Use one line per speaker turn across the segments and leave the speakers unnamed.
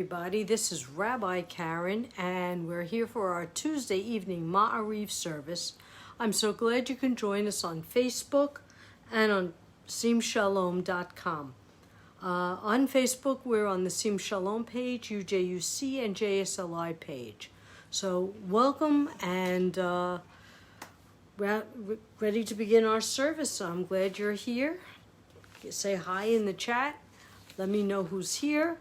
Everybody, this is Rabbi Karen, and we're here for our Tuesday evening Ma'ariv service. I'm so glad you can join us on Facebook and on simshalom.com. On Facebook, we're on the Sim Shalom page, UJUC, and JSLI page. So welcome, and ready to begin our service. So I'm glad you're here. Say hi in the chat. Let me know who's here.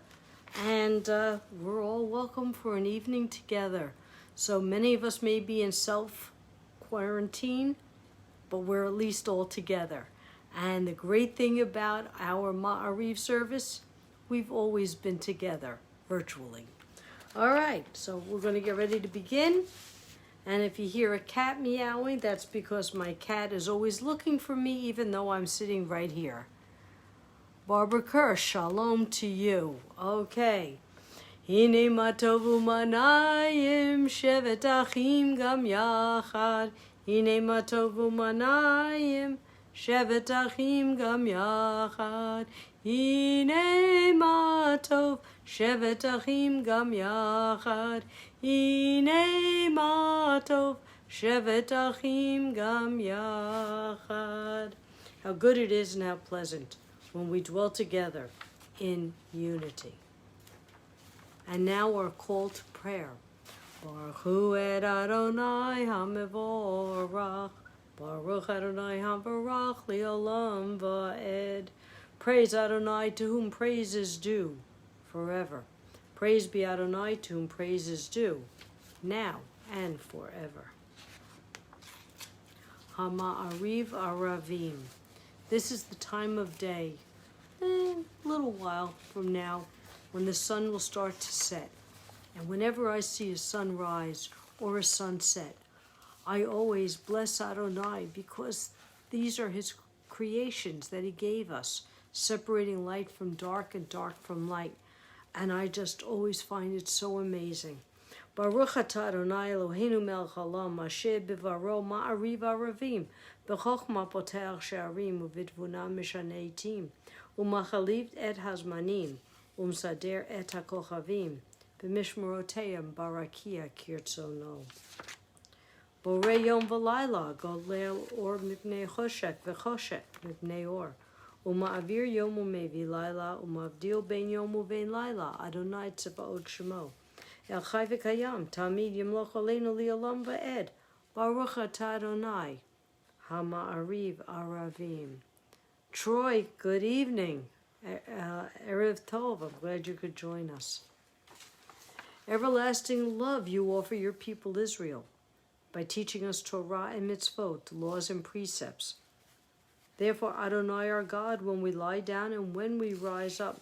And we're all welcome for an evening together. So many of us may be in self-quarantine, but we're at least all together. And the great thing about our Ma'ariv service, we've always been together, virtually. All right, so we're going to get ready to begin. And if you hear a cat meowing, that's because my cat is always looking for me, even though I'm sitting right here. Barbara Kerr, shalom to you. Okay. Hine matovu manayim shevet achim gam yachad. Hine matovu manayim shevet achim gam yachad. Hine matov shevet achim gam yachad. Hine matov shevet achim gam yachad. How good it is and how pleasant when we dwell together in unity. And now our call to prayer. Baruch hu et Adonai hamevorach. Baruch Adonai hamevorach li'olam va'ed. Praise Adonai, to whom praise is due forever. Praise be Adonai, to whom praise is due now and forever. Hama'ariv aravim. This is the time of day, a little while from now, when the sun will start to set. And whenever I see a sunrise or a sunset, I always bless Adonai, because these are his creations that he gave us, separating light from dark and dark from light. And I just always find it so amazing. Baruch atah Adonai Eloheinu melech haolam, asher bivaro ma'ariv aravim, b'chochma poteach she'arim, u'b'tvuna mishaneh etim, u'machaliv et hazmanim, u'msader et hakochavim, b'mishmoroteim barakia kirtzono. Borei yom v'layla, golel or mipnei choshek v'choshek mipnei or, u'ma'avir yom u'mevi layla, u'mavdil ben yom u'ben layla, Adonai tzvaot shemo. El Chai v'Kayam, Tamid Yimloch Aleinu Li'olam Va'ed, Baruch atah Adonai, Hama'ariv Aravim. Troy, good evening. Erev Tov, I'm glad you could join us. Everlasting love you offer your people Israel by teaching us Torah and mitzvot, laws and precepts. Therefore, Adonai our God, when we lie down and when we rise up,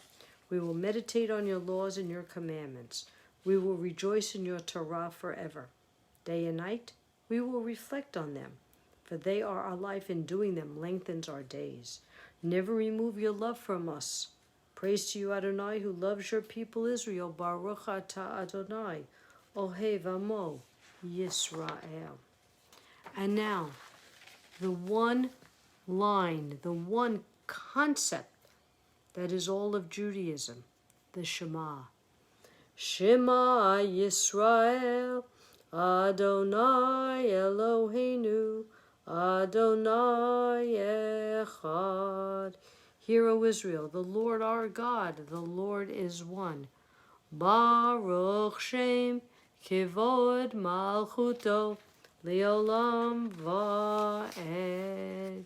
we will meditate on your laws and your commandments. We will rejoice in your Torah forever. Day and night, we will reflect on them, for they are our life, and doing them lengthens our days. Never remove your love from us. Praise to you, Adonai, who loves your people Israel. Baruch atah Adonai, Ohev Amo Yisrael. And now, the one line, the one concept that is all of Judaism, the Shema. Shema Yisrael, Adonai Eloheinu, Adonai Echad. Hear, O Israel, the Lord our God, the Lord is one. Baruch Shem Kivod Malchuto Leolam Va'ed.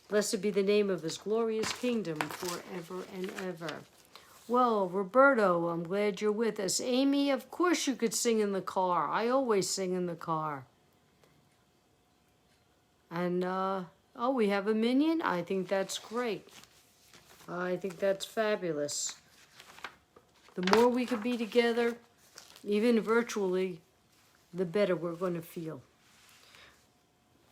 Blessed be the name of his glorious kingdom forever and ever. Well, Roberto, I'm glad you're with us. Amy, of course you could sing in the car. I always sing in the car. And, we have a minion? I think that's great. I think that's fabulous. The more we could be together, even virtually, the better we're going to feel.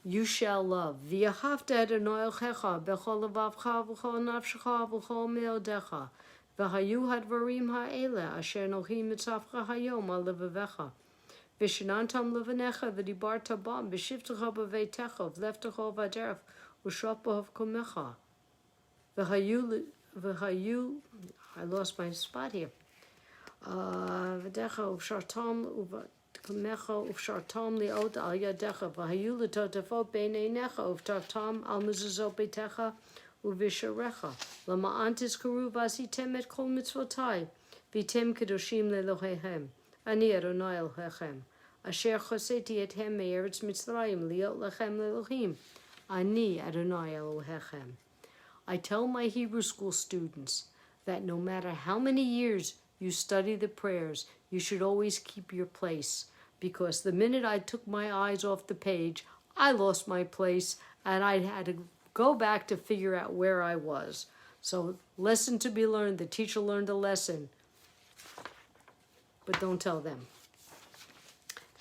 You shall love. V'yahavta Adonai Elchecha b'chol levavcha v'chol nafshecha v'chol me'odecha. V'hayu hadvarim ha'ele asher nohi mitzavcha hayom al levavecha. V'shenantam levanecha v'dibarta bam v'shivtecha b'veitecha v'leftecha v'aderef u'shop b'havkomecha. V'hayu v'hayu, I lost my spot here. V'decha uvshartom uvkamecha uvshartom liot al yadecha v'hayu l'totafot b'nei necha uvtartom al mezuzot beitecha uvisharecha lama'antis karu v'asitem et kol mitzvotai v'tem kedoshim lelohechem ani Adonai Elohechem asher choseti ethem me'eretz Mitzrayim liot lechem lelohim ani Adonai Elohechem. I tell my Hebrew school students that no matter how many years you study the prayers, you should always keep your place, because the minute I took my eyes off the page, I lost my place and I had to go back to figure out where I was. So, lesson to be learned. The teacher learned a lesson, but don't tell them.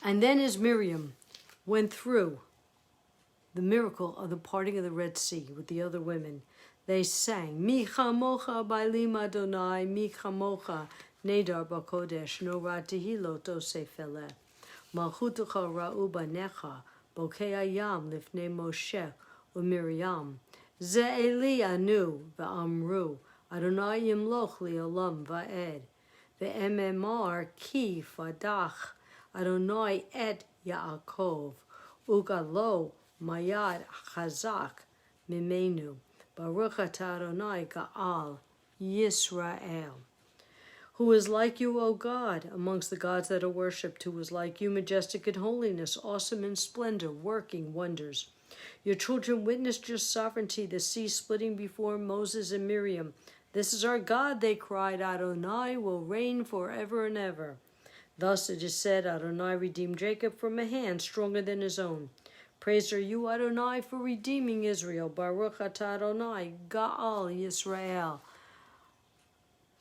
And then as Miriam went through the miracle of the parting of the Red Sea with the other women, they sang, Mi chamocha bailim Adonai, mi chamocha nedar b'kodesh, no ratihi lo tosef eleh. Malchutecha ra'u banecha, bokei ayam lifnei Moshe u'Miriam. Ze Eli anu v'amru, Adonai yimloch li'olam va'ed. Ve'ememar ki fadach, Adonai et Yaakov, ugalo mayad chazak mimenu. Baruch atah Adonai Ga'al Yisrael. Who is like you, O God, amongst the gods that are worshipped, who is like you, majestic in holiness, awesome in splendor, working wonders. Your children witnessed your sovereignty, the sea splitting before Moses and Miriam. This is our God, they cried, Adonai will reign forever and ever. Thus it is said, Adonai redeemed Jacob from a hand stronger than his own. Praise are you, Adonai, for redeeming Israel. Baruch atah Adonai, Ga'al Yisrael.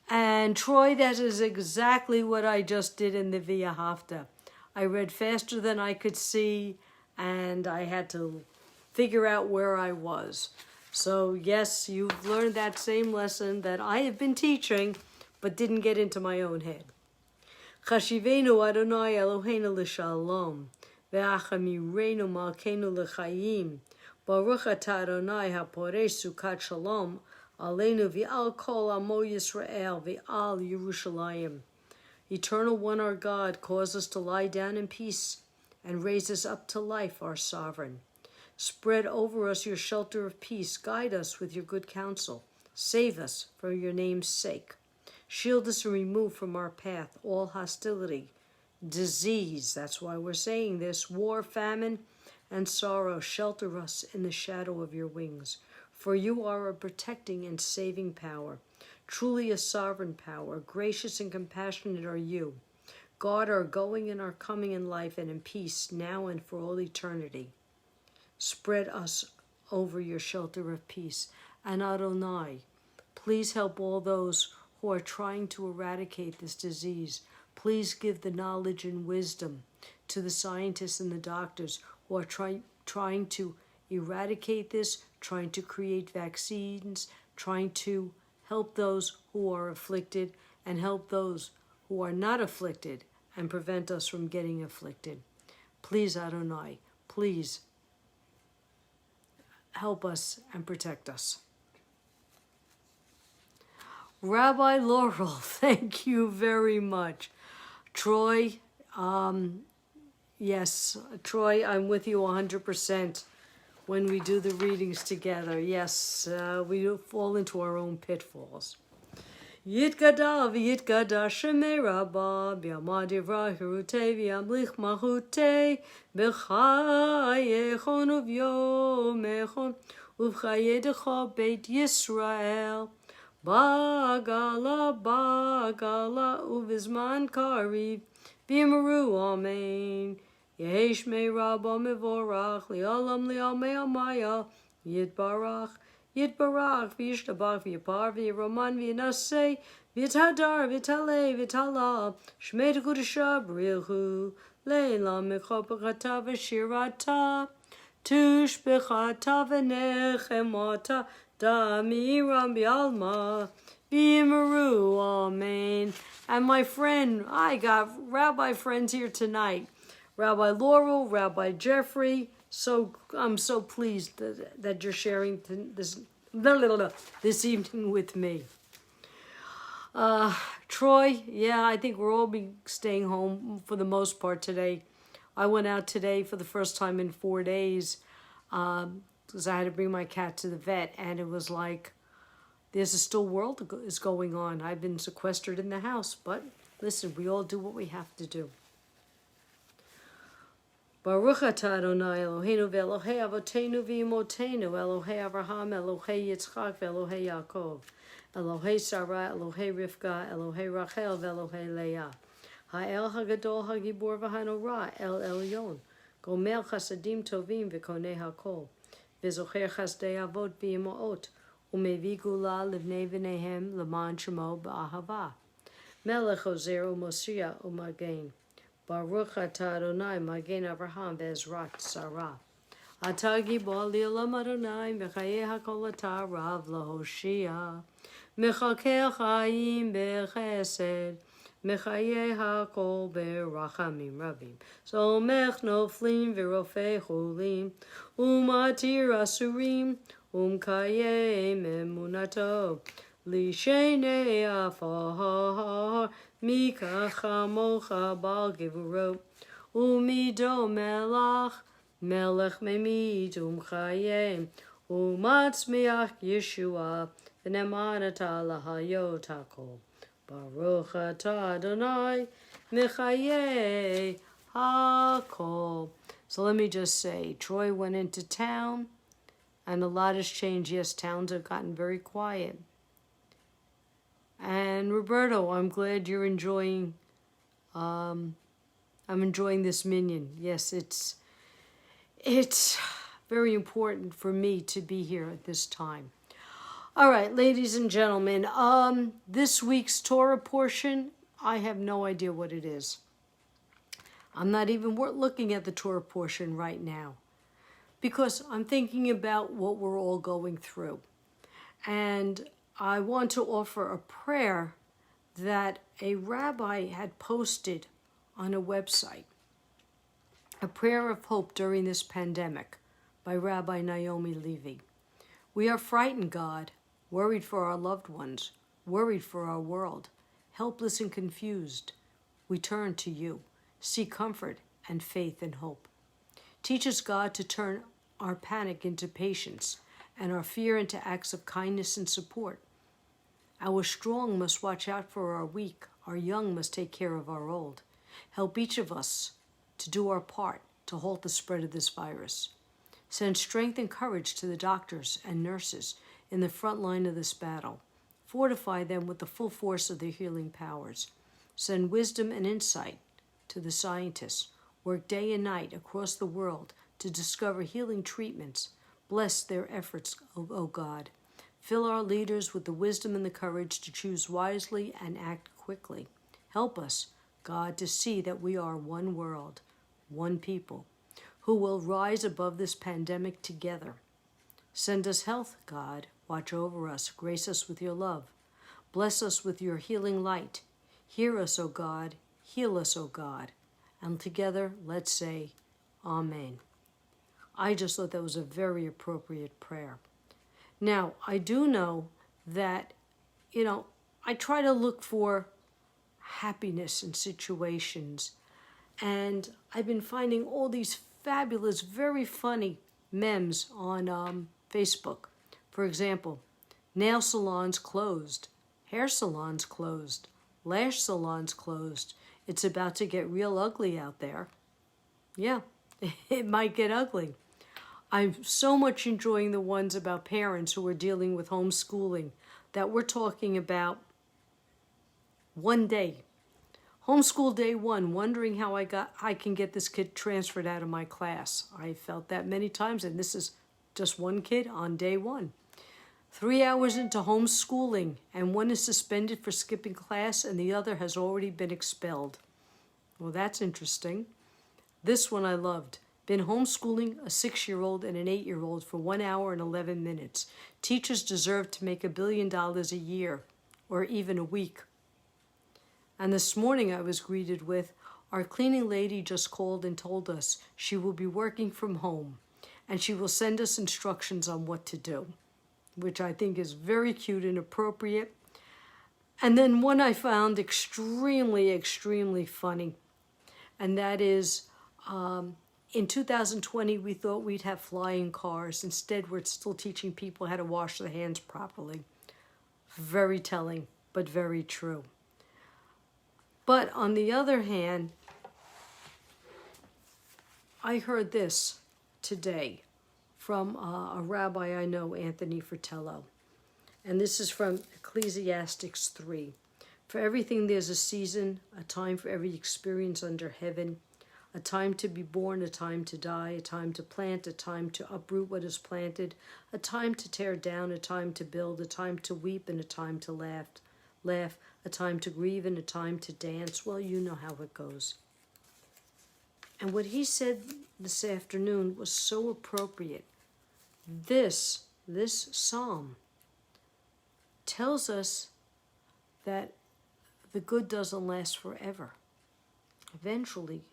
And Troy, that is exactly what I just did in the Via Hafta. I read faster than I could see, and I had to figure out where I was. So yes, you've learned that same lesson that I have been teaching, but didn't get into my own head. Chashivenu Adonai Eloheinu l'shalom. Ve'achamirenu malkeinu l'chaim. Baruch atah Adonai haporesh sukat shalom. Aleinu v'al kol amo Yisrael v'al Yerushalayim. Eternal One, our God, cause us to lie down in peace and raise us up to life, our sovereign. Spread over us your shelter of peace. Guide us with your good counsel. Save us for your name's sake. Shield us and remove from our path all hostility, disease, that's why we're saying this, war, famine, and sorrow. Shelter us in the shadow of your wings. For you are a protecting and saving power, truly a sovereign power. Gracious and compassionate are you. Guard our going and our coming in life and in peace, now and for all eternity. Spread us over your shelter of peace. And Adonai, please help all those who are trying to eradicate this disease. Please give the knowledge and wisdom to the scientists and the doctors who are trying to eradicate this, trying to create vaccines, trying to help those who are afflicted and help those who are not afflicted and prevent us from getting afflicted. Please, Adonai, please help us and protect us. Rabbi Laurel, thank you very much. Troy, yes, Troy, I'm with you 100% when we do the readings together. Yes, we fall into our own pitfalls. Yitgada v'yitgada shemei rabba b'yamad yivra hirutei v'yamlich mahutei b'chayechon uv'yomechon uv'chayedecha beit Yisrael bagala uvizman kariv v'yimaru amen yesh mei rabba mevorach li'olam li'amei amaya yitbarach Yitbarach, v'yishtabach, v'yipar, v'yiroman, v'yinaseh, v'yitadar, v'yitaleh, v'yitala, shmei t'kudasha, b'rilchu, le'la mechopachata, v'shirata, tushbechata, v'nechemata, damiram b'alma, v'yimaru, amen. And my friend, I got rabbi friends here tonight. Rabbi Laurel, Rabbi Jeffrey. So I'm so pleased that you're sharing this this evening with me. Troy, yeah, I think we'll all be staying home for the most part today. I went out today for the first time in 4 days because I had to bring my cat to the vet, and it was like there's a still world is going on. I've been sequestered in the house, but listen, we all do what we have to do. Baruch atah Adonai Eloheinu ve'Elohei Avotenu v'Imotenu Elohei Avraham Elohei Yitzchak ve'Elohei Yaakov Elohei Sarah Elohei Rivka Elohei Rachel ve'Elohei Leah Ha'el Hagadol Hagibor v'Hanora El Elyon Gomer Chasadim Tovim v'Konei Hakol v'Zocher Chasdei Avot v'Imoot Umevi Gula Livnei V'Nehem L'man Shemo B'Ahava Melech Ozer U'Moshiach U'Magen Baruch atah Adonai Magen Avraham ve'Ezrat Sarah. Atah gibor li'olam Adonai v'chayei hakol atah rav lahoshia. Mechalkei chayim b'chesed mechayei hakol b'rachamim rabim. Somech noflim v'rofei chulim umatir asurim umkayei memunato lishenei afar. Mika chamocha bal givurot, umido melach, melech memid umchayim, umatzmiach Yeshua, v'nemanata lahayot hakol. Baruch atah Adonai, mechayei hakol. So let me just say, Troy went into town, and a lot has changed. Yes, towns have gotten very quiet. And Roberto, I'm glad you're enjoying, I'm enjoying this minion. Yes, it's very important for me to be here at this time. All right, ladies and gentlemen, this week's Torah portion, I have no idea what it is. I'm not even looking at the Torah portion right now because I'm thinking about what we're all going through. And I want to offer a prayer that a rabbi had posted on a website. A prayer of hope during this pandemic by Rabbi Naomi Levy. We are frightened, God, worried for our loved ones, worried for our world, helpless and confused. We turn to you, seek comfort and faith and hope. Teach us, God, to turn our panic into patience and our fear into acts of kindness and support. Our strong must watch out for our weak. Our young must take care of our old. Help each of us to do our part to halt the spread of this virus. Send strength and courage to the doctors and nurses in the front line of this battle. Fortify them with the full force of their healing powers. Send wisdom and insight to the scientists. Work day and night across the world to discover healing treatments. Bless their efforts, O God. Fill our leaders with the wisdom and the courage to choose wisely and act quickly. Help us, God, to see that we are one world, one people, who will rise above this pandemic together. Send us health, God. Watch over us. Grace us with your love. Bless us with your healing light. Hear us, O God. Heal us, O God. And together, let's say, Amen. I just thought that was a very appropriate prayer. Now, I do know that, I try to look for happiness in situations. And I've been finding all these fabulous, very funny memes on Facebook. For example, nail salons closed, hair salons closed, lash salons closed. It's about to get real ugly out there. Yeah, it might get ugly. I'm so much enjoying the ones about parents who are dealing with homeschooling that we're talking about one day. Homeschool day one, wondering how I can get this kid transferred out of my class. I felt that many times, and this is just one kid on day one. 3 hours into homeschooling, and one is suspended for skipping class, and the other has already been expelled. Well, that's interesting. This one I loved. Been homeschooling a 6-year-old and an 8-year-old for 1 hour and 11 minutes. Teachers deserve to make $1 billion a year, or even a week. And this morning I was greeted with, our cleaning lady just called and told us she will be working from home, and she will send us instructions on what to do. which I think is very cute and appropriate. And then one I found extremely, extremely funny, and that is in 2020 we thought we'd have flying cars. Instead, we're still teaching people how to wash their hands properly. Very telling, but very true. But on the other hand, I heard this today from a rabbi I know, Anthony Fratello. And this is from Ecclesiastes 3. For everything there's a season, a time for every experience under heaven, a time to be born, a time to die, a time to plant, a time to uproot what is planted, a time to tear down, a time to build, a time to weep, and a time to laugh, a time to grieve, and a time to dance. Well, you know how it goes. And what he said this afternoon was so appropriate. This psalm tells us that the good doesn't last forever. Eventually,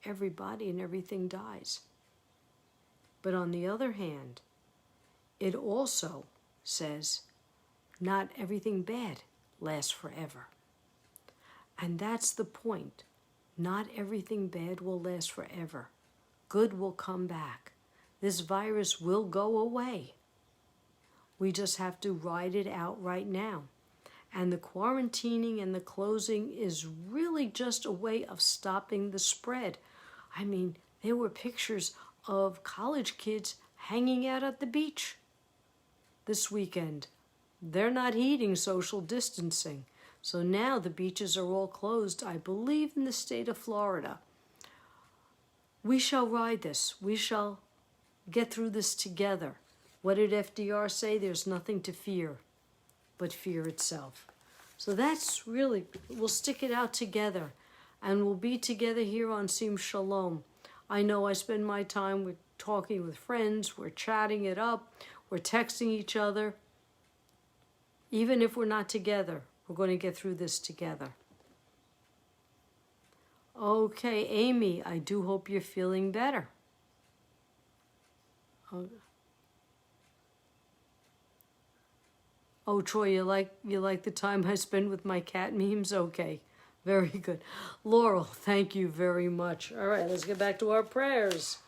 everybody and everything dies. But on the other hand, it also says not everything bad lasts forever. And that's the point. Not everything bad will last forever. Good will come back. This virus will go away. We just have to ride it out right now. And the quarantining and the closing is really just a way of stopping the spread. I mean, there were pictures of college kids hanging out at the beach this weekend. They're not heeding social distancing. So now the beaches are all closed, I believe, in the state of Florida. We shall ride this. We shall get through this together. What did FDR say? There's nothing to fear but fear itself. So that's really, we'll stick it out together. And we'll be together here on Sim Shalom. I know I spend my time with talking with friends. We're chatting it up. We're texting each other. Even if we're not together, we're going to get through this together. Okay, Amy, I do hope you're feeling better. Oh, Troy, you like the time I spend with my cat memes? Okay, very good. Laurel, thank you very much. All right, let's get back to our prayers.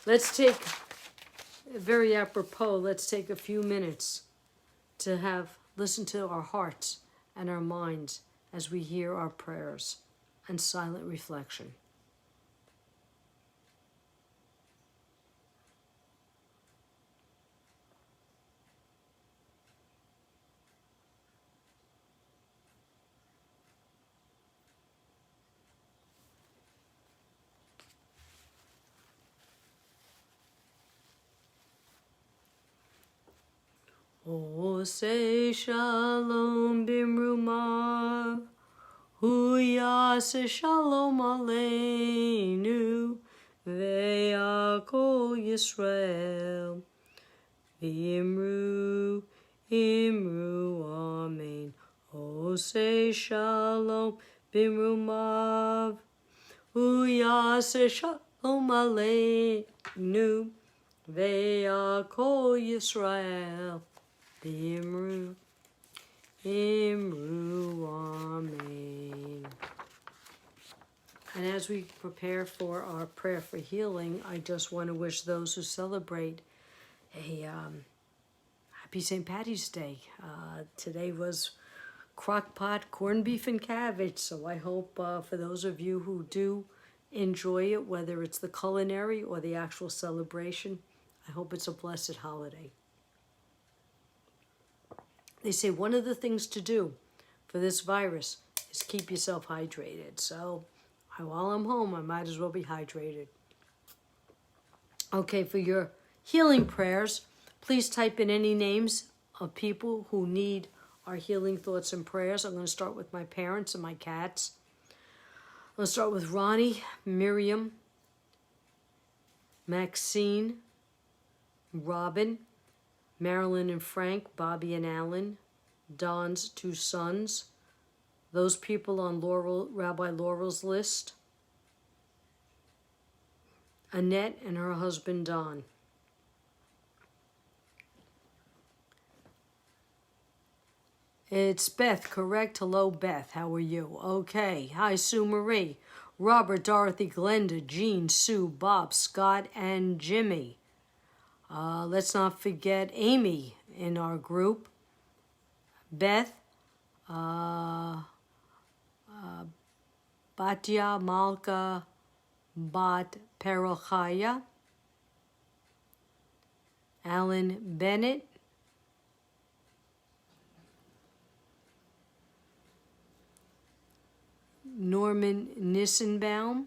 Let's take, very apropos, let's take a few minutes to listen to our hearts and our minds as we hear our prayers and silent reflection. Oh, say shalom bimrumav, hu yaseh shalom aleinu, ve'akol Yisrael, v'imru, imru, amen. Oh, say shalom bimrumav, hu yaseh shalom aleinu, ve'akol Yisrael, Imru, amen. And as we prepare for our prayer for healing, I just want to wish those who celebrate a happy St. Patty's Day. Today was crockpot, corned beef, and cabbage, so I hope for those of you who do enjoy it, whether it's the culinary or the actual celebration, I hope it's a blessed holiday. They say one of the things to do for this virus is keep yourself hydrated. So while I'm home, I might as well be hydrated. Okay, for your healing prayers, please type in any names of people who need our healing thoughts and prayers. I'm going to start with my parents and my cats. I'm going to start with Ronnie, Miriam, Maxine, Robin, Marilyn and Frank, Bobby and Alan, Don's two sons, those people on Rabbi Laurel's list, Annette and her husband Don. It's Beth, correct? Hello, Beth. How are you? Okay. Hi, Sue Marie. Robert, Dorothy, Glenda, Jean, Sue, Bob, Scott, and Jimmy. Let's not forget Amy in our group. Beth, Batya, Malka, Bat Perochaya, Alan Bennett, Norman Nissenbaum.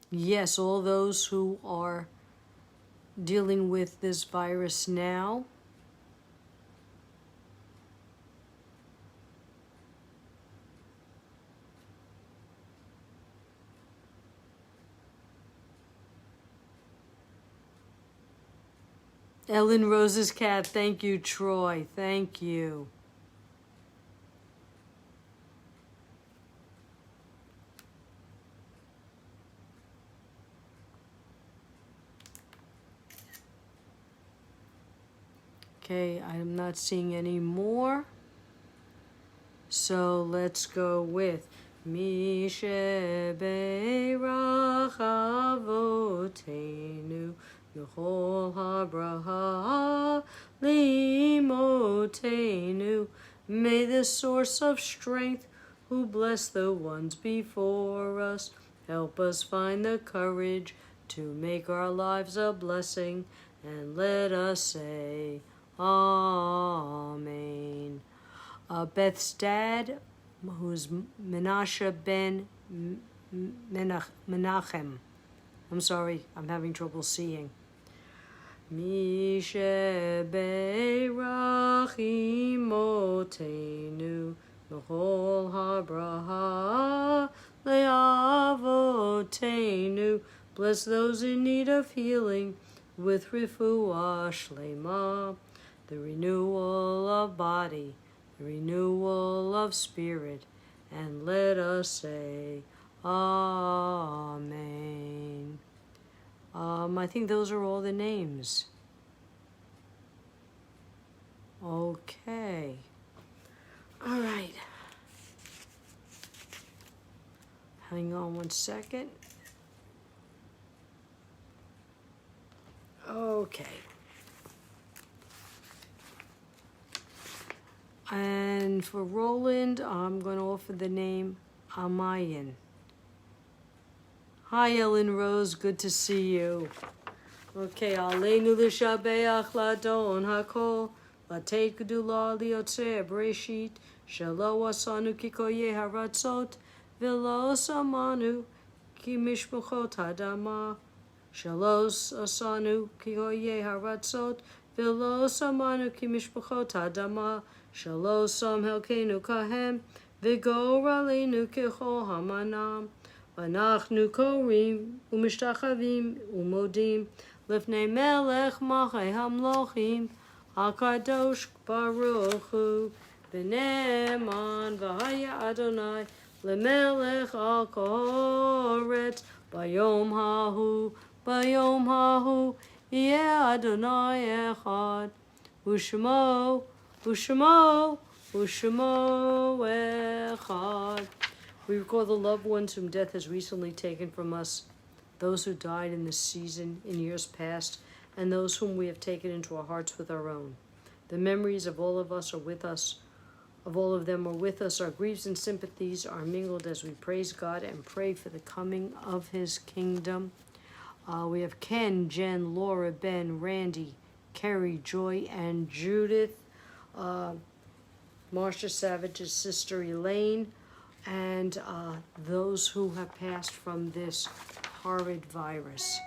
Yes, all those who are dealing with this virus now. Ellen Rose's cat, thank you, Troy. Thank you. Okay, I'm not seeing any more. So let's go with Mishe Beirach Avotenu Yechol HaBraha Limotenu. May the source of strength who bless the ones before us help us find the courage to make our lives a blessing, and let us say Amen. Beth's dad, who's Menashe ben Menachem. I'm sorry, I'm having trouble seeing. Mishe beirach imotenu L'chol habraha le'avotenu. Bless those in need of healing with refuah shlema, the renewal of body, the renewal of spirit, and let us say Amen. I think those are all the names. Okay. All right. Hang on one second. Okay. And for Roland, I'm going to offer the name Amayan. Hi, Ellen Rose. Good to see you. Okay, Aleinu l'shabeach ladon hakol, lateit gedula liotzer breshit, shelo asanu kikoye haratzot, velo samanu ki mishpuchot hadama, shelo asanu kikoye haratzot, velo samanu ki mishpuchot hadama, shelo sam helkenu kahem, vigor aleinu kichol hamanam, vanachnu korim umishtachavim umodim, Lifnei melech machai hamlochim, HaKadosh Baruch Hu, B'ne'eman v'haya Adonai, Lemelech al koretz, Bayom hahu, Yeh Adonai echad, Ushmo echad. We recall the loved ones whom death has recently taken from us, those who died in this season, in years past, and those whom we have taken into our hearts with our own. The memories of all of us are with us, of all of them are with us. Our griefs and sympathies are mingled as we praise God and pray for the coming of His kingdom. We have Ken, Jen, Laura, Ben, Randy, Kerry, Joy, and Judith, Marcia Savage's sister Elaine, and those who have passed from this horrid virus.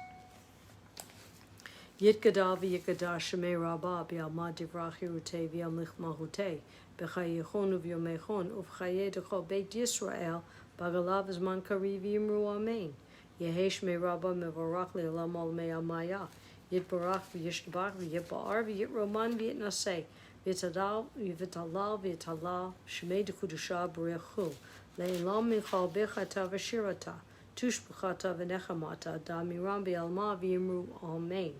Yitgadal v'yikgadal shemei rabah b'alma divrach hirutei v'yamlich mahutei b'chayechon uv'yomechon uv'chayei d'chol beit Yisrael b'agalav zman kari v'yimru amen. Yehei shmei rabah mevorach le'olam olmei amaya yitbarach v'yishtabach v'yitba'ar v'yitroman v'yitnasei v'yitalal v'yitalal shmei d'kudusha b'rechu le'elam minchal b'chata v'shirata Tushbachata v'nechamata damiram b'alma v'yimru amen.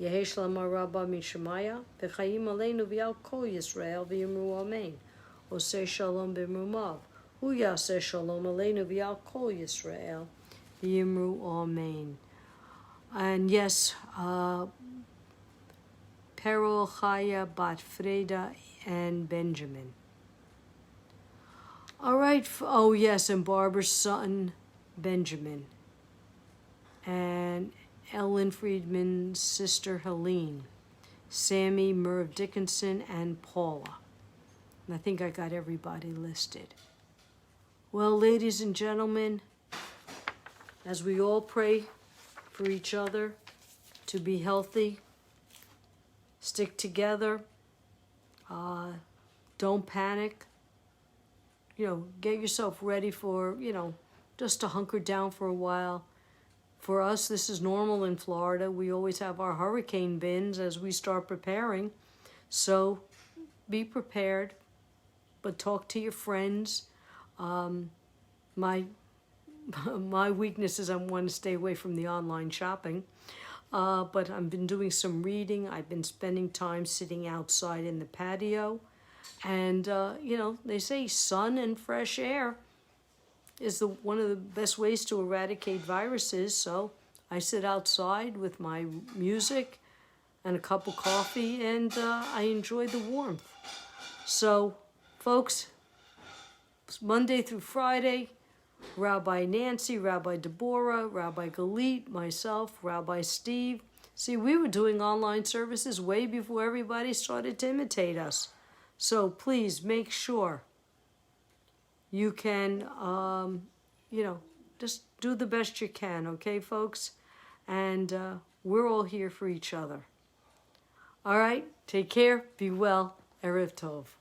Yehi Shalom Rabba Mishemaya, V'chaim Aleinu V'al Kol Yisrael V'yimru Amen. Oseh Shalom B'mrumav. Hu Yaseh Shalom Aleinu V'al Kol Yisrael V'yimru Amen. And yes, Perol Chaya Bat Freda and Benjamin. All right. Oh, yes, and Barbara's son, Benjamin. And Ellen Friedman's sister, Helene. Sammy, Merv Dickinson, and Paula. And I think I got everybody listed. Well, ladies and gentlemen, as we all pray for each other to be healthy, stick together, don't panic, get yourself ready for, just to hunker down for a while. For us, this is normal in Florida. We always have our hurricane bins as we start preparing. So be prepared, but talk to your friends. My weakness is I want to stay away from the online shopping. But I've been doing some reading. I've been spending time sitting outside in the patio. And, they say sun and fresh air is one of the best ways to eradicate viruses. So I sit outside with my music and a cup of coffee, and I enjoy the warmth. So, folks, Monday through Friday, Rabbi Nancy, Rabbi Deborah, Rabbi Galit, myself, Rabbi Steve. See, we were doing online services way before everybody started to imitate us. So please make sure you can, just do the best you can, okay, folks? And we're all here for each other. All right, take care, be well, Erev Tov.